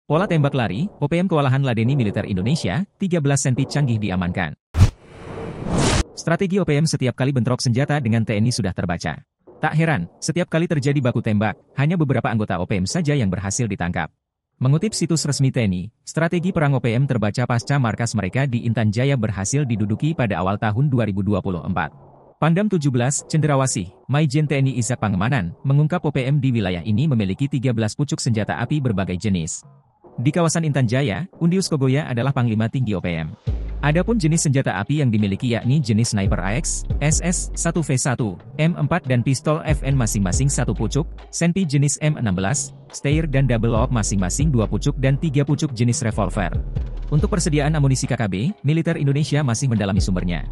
Pola tembak lari, OPM kewalahan ladeni militer Indonesia, 13 senti canggih diamankan. Strategi OPM setiap kali bentrok senjata dengan TNI sudah terbaca. Tak heran, setiap kali terjadi baku tembak, hanya beberapa anggota OPM saja yang berhasil ditangkap. Mengutip situs resmi TNI, strategi perang OPM terbaca pasca markas mereka di Intan Jaya berhasil diduduki pada awal tahun 2024. Pangdam 17, Cenderawasih, Maijen TNI Ishak Pangemanan, mengungkap OPM di wilayah ini memiliki 13 pucuk senjata api berbagai jenis. Di kawasan Intan Jaya, Undius Kogoya adalah Panglima Tinggi OPM. Adapun jenis senjata api yang dimiliki yakni jenis Sniper AX, SS, 1V1, M4 dan pistol FN masing-masing 1 pucuk, Senpi jenis M16, Steyr dan Double Op masing-masing 2 pucuk dan 3 pucuk jenis revolver. Untuk persediaan amunisi KKB, militer Indonesia masih mendalami sumbernya.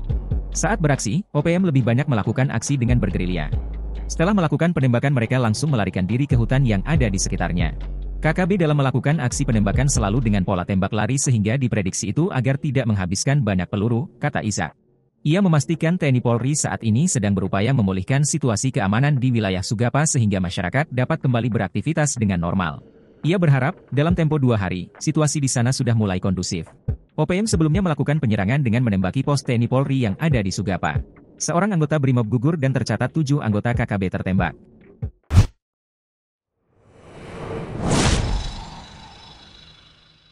Saat beraksi, OPM lebih banyak melakukan aksi dengan bergerilya. Setelah melakukan penembakan mereka langsung melarikan diri ke hutan yang ada di sekitarnya. KKB dalam melakukan aksi penembakan selalu dengan pola tembak lari sehingga diprediksi itu agar tidak menghabiskan banyak peluru, kata Ishak. Ia memastikan TNI Polri saat ini sedang berupaya memulihkan situasi keamanan di wilayah Sugapa sehingga masyarakat dapat kembali beraktivitas dengan normal. Ia berharap, dalam tempo 2 hari, situasi di sana sudah mulai kondusif. OPM sebelumnya melakukan penyerangan dengan menembaki pos TNI Polri yang ada di Sugapa. Seorang anggota BRIMOB gugur dan tercatat 7 anggota KKB tertembak.